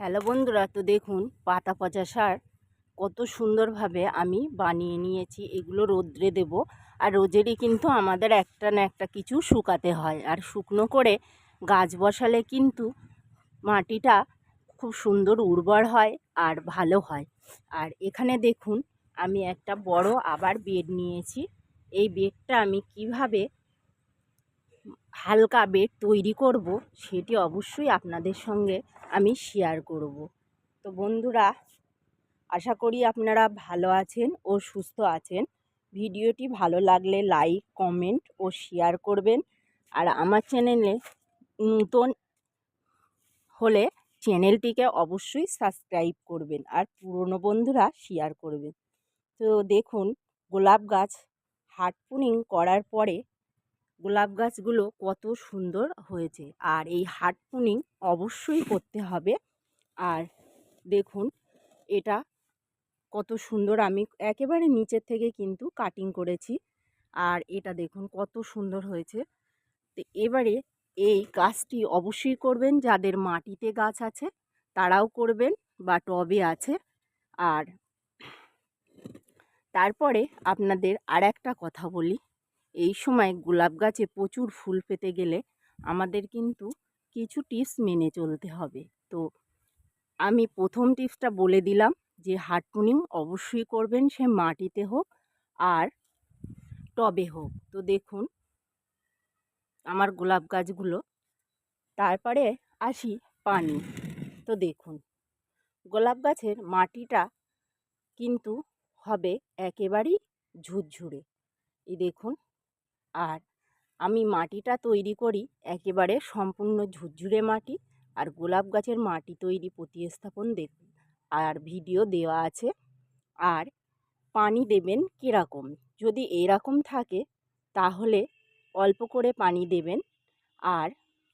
Hello বন্ধুরা, তো দেখুন পাতা পচা সার কত সুন্দরভাবে আমি বানিয়ে নিয়েছি। এগুলো রোদ্রে দেব, আর রোদেরই কিন্তু আমাদের একটা না একটা কিছু শুকাতে হয়, আর শুকনো করে গাছ বসালে কিন্তু মাটিটা খুব সুন্দর উর্বর হয় আর ভালো হয়। আর এখানে দেখুন আমি একটা বড় আবার বেড নিয়েছি। এই বেডটা আমি কিভাবে হালকা বেড তৈরি করব সেটি অবশ্যই আপনাদের সঙ্গে আমি শেয়ার করব। তো বন্ধুরা, আশা করি আপনারা ভালো আছেন ও সুস্থ আছেন। ভিডিওটি ভালো লাগলে লাইক, কমেন্ট ও শেয়ার করবেন। আর আমার চ্যানেলে নতুন হলে চ্যানেলটিকে অবশ্যই সাবস্ক্রাইব করবেন, আর পুরনো বন্ধুরা শেয়ার করবেন। তো দেখুন গোলাপ গাছ হার্ড প্রুনিং করার পরে গোলাপ গাছগুলো কত সুন্দর হয়েছে, আর এই হার্ড প্রুনিং অবশ্যই করতে হবে। আর দেখুন এটা কত সুন্দর, আমি একেবারে নিচের থেকে কিন্তু কাটিং করেছি। আর এটা দেখুন কত সুন্দর হয়েছে। তো এবারে এই গাছটি অবশ্যই করবেন, যাদের মাটিতে গাছ আছে তারাও করবেন বা টবে আছে। আর তারপরে আপনাদের আর একটা কথা বলি, এই সময় গোলাপ গাছে প্রচুর ফুল পেতে গেলে আমাদের কিন্তু কিছু টিপস মেনে চলতে হবে। তো আমি প্রথম টিপসটা বলে দিলাম যে হার্ড প্রুনিং অবশ্যই করবেন, সে মাটিতে হোক আর টবে হোক। তো দেখুন আমার গোলাপ গাছগুলো। তারপরে আসি পানি। তো দেখুন গোলাপ গাছের মাটিটা কিন্তু হবে একেবারেই ঝুরঝুরে, এই দেখুন। আর আমি মাটিটা তৈরি করি একেবারে সম্পূর্ণ ঝুরঝুরে মাটি। আর গোলাপ গাছের মাটি তৈরি প্রতিস্থাপন দেখুন আর ভিডিও দেওয়া আছে। আর পানি দেবেন কীরকম, যদি এরকম থাকে তাহলে অল্প করে পানি দেবেন, আর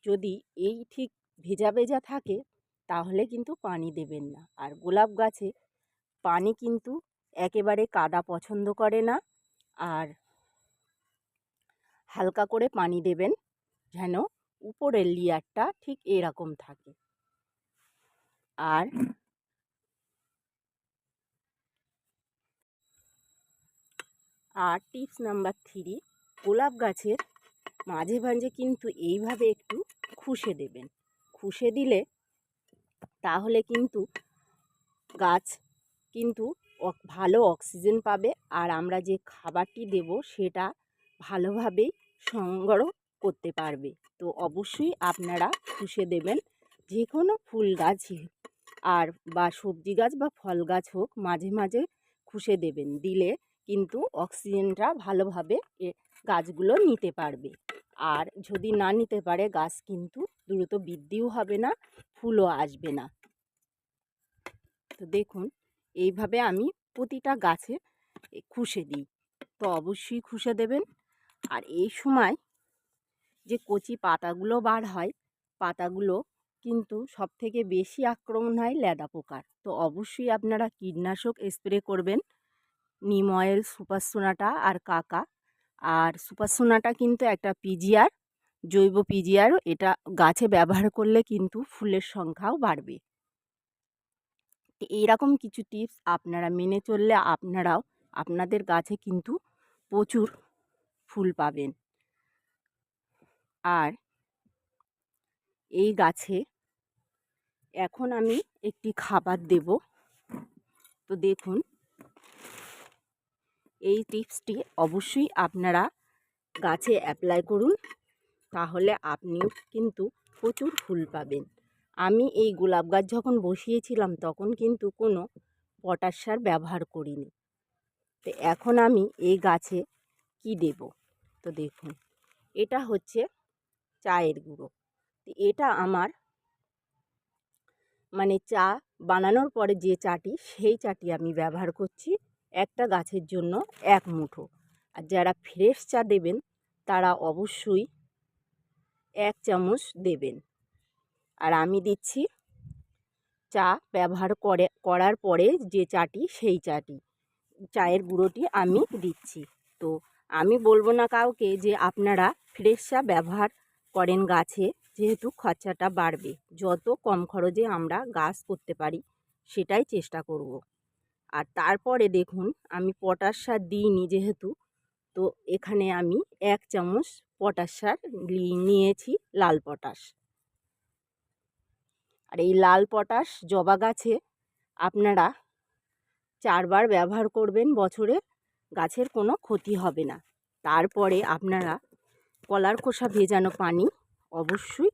যদি এই ঠিক ভেজা ভেজা থাকে তাহলে কিন্তু পানি দেবেন না। আর গোলাপ গাছে পানি কিন্তু একেবারে কাদা পছন্দ করে না, আর হালকা করে পানি দেবেন যেন উপরের লেয়ারটা ঠিক এরকম থাকে। আর টিপস নাম্বার 3, গোলাপ গাছের মাঝে মাঝে কিন্তু এইভাবে একটু খুশে দেবেন। খুশে দিলে তাহলে কিন্তু গাছ কিন্তু ভালো অক্সিজেন পাবে, আর আমরা যে খাবারটি দেব সেটা ভালোভাবেই সংগ্রহ করতে পারবে। তো অবশ্যই আপনারা খুশে দেবেন, যে কোনো ফুল গাছই আর বা সবজি গাছ বা ফল গাছ হোক মাঝে মাঝে খুশে দেবেন, দিলে কিন্তু অক্সিজেনটা ভালোভাবে গাছগুলো নিতে পারবে। আর যদি না নিতে পারে গাছ কিন্তু দ্রুত বৃদ্ধিও হবে না, ফুলও আসবে না। তো দেখুন এইভাবে আমি প্রতিটা গাছে খুশে দিই। তো অবশ্যই খুশে দেবেন। আর এই সময় যে কচি পাতাগুলো বার হয়, পাতাগুলো কিন্তু সবথেকে বেশি আক্রমণ হয় লেদা পোকার। তো অবশ্যই আপনারা কীটনাশক স্প্রে করবেন, নিম অয়েল, সুপার সোনাটা আর কাকা। আর সুপার সোনাটা কিন্তু একটা পিজিআর, জৈব পিজিআর, এটা গাছে ব্যবহার করলে কিন্তু ফুলের সংখ্যাও বাড়বে। এইরকম কিছু টিপস আপনারা মেনে চললে আপনারাও আপনাদের গাছে কিন্তু প্রচুর ফুল পাবেন। আর এই গাছে এখন আমি একটি খাবার দেব। তো দেখুন এই টিপসটি অবশ্যই আপনারা গাছে অ্যাপ্লাই করুন, তাহলে আপনিও কিন্তু প্রচুর ফুল পাবেন। আমি এই গোলাপ গাছ যখন বসিয়েছিলাম তখন কিন্তু কোনো পটাশ সার ব্যবহার করিনি। তো এখন আমি এই গাছে কি দেব, তো দেখুন এটা হচ্ছে চায়ের গুঁড়ো। তো এটা আমার মানে চা বানানোর পরে যে চাটি, সেই চাটি আমি ব্যবহার করছি একটা গাছের জন্য 1 মুঠো। আর যারা ফ্রেশ চা দেবেন তারা অবশ্যই 1 চামচ দেবেন। আর আমি দিচ্ছি চা ব্যবহার করার পরে যে চাটি, সেই চাটি চায়ের গুঁড়োটি আমি দিচ্ছি। তো আমি বলবো না কাউকে যে আপনারা ফ্রেশ চা ব্যবহার করেন গাছে যেহেতু খরচাটা বাড়বে, যত কম খরচে আমরা গাছ করতে পারি সেটাই চেষ্টা করব। আর তারপরে দেখুন আমি পটাশ সার দিইনি যেহেতু, তো এখানে আমি 1 চামচ পটাশ সার নিয়েছি, লাল পটাশ। আর এই লাল পটাশ জবা গাছে আপনারা 4 বার ব্যবহার করবেন বছরে, গাছের কোনো ক্ষতি হবে না। তারপরে আপনারা কলার খোসা ভেজানো পানি অবশ্যই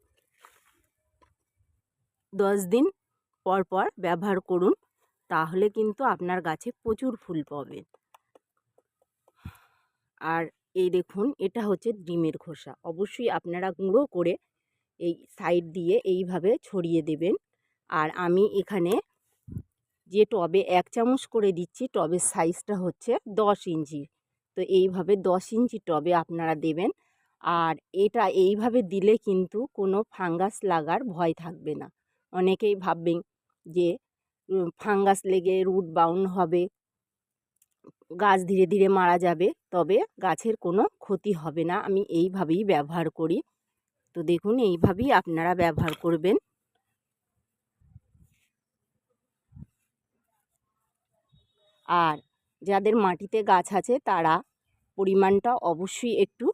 10 দিন পর পর ব্যবহার করুন, তাহলে কিন্তু আপনার গাছে প্রচুর ফুল পাবেন। আর এই দেখুন এটা হচ্ছে ডিমের খোসা, অবশ্যই আপনারা গুঁড়ো করে এই সাইড দিয়ে এইভাবে ছড়িয়ে দেবেন। আর আমি এখানে যে টবে 1 চামচ করে দিচ্ছি, টবের সাইজটা হচ্ছে 10 ইঞ্চি, তো এইভাবে 10 ইঞ্চি টবে আপনারা দেবেন। আর এটা এইভাবে দিলে কিন্তু কোনো ফাঙ্গাস লাগার ভয় থাকবে না। অনেকেই ভাববেন যে ফাঙ্গাস লেগে রুট বাউন্ড হবে, গাছ ধীরে ধীরে মারা যাবে, তবে গাছের কোনো ক্ষতি হবে না। আমি এইভাবেই ব্যবহার করি, তো দেখুন এইভাবেই আপনারা ব্যবহার করবেন। আর যাদের মাটিতে গাছ আছে তারা পরিমাণটা অবশ্যই একটু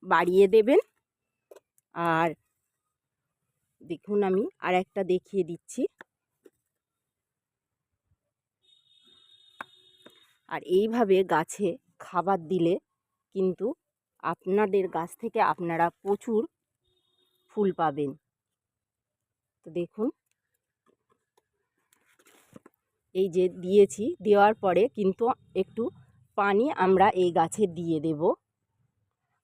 বাড়িয়ে দেবেন। আর দেখুন আমি আর একটা দেখিয়ে দিচ্ছি। আর এইভাবে গাছে খাবার দিলে কিন্তু আপনাদের গাছ থেকে আপনারা প্রচুর ফুল পাবেন। তো দেখুন এই যে দিয়েছি, দেওয়ার পরে কিন্তু একটু পানি আমরা এই গাছে দিয়ে দেব।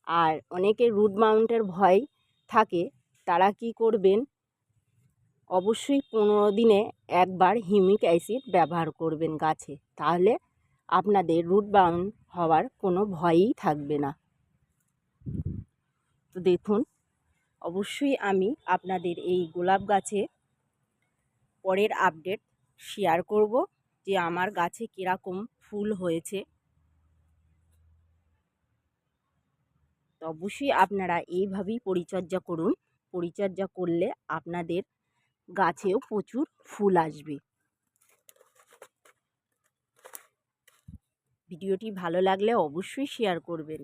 আর অনেকের রুট মাউন্টের ভয় থাকে, তারা কি করবেন, অবশ্যই 15 দিনে একবার হিউমিক অ্যাসিড ব্যবহার করবেন গাছে, তাহলে আপনাদের রুট বাউন্ড হওয়ার কোনো ভয়ই থাকবে না। তো দেখুন অবশ্যই আমি আপনাদের এই গোলাপ গাছে পরের আপডেট শেয়ার করব যে আমার গাছে কীরকম ফুল হয়েছে। তো অবশ্যই আপনারা এইভাবেই পরিচর্যা করুন, পরিচর্যা করলে আপনাদের গাছেও প্রচুর ফুল আসবে। ভিডিওটি ভালো লাগলে অবশ্যই শেয়ার করবেন।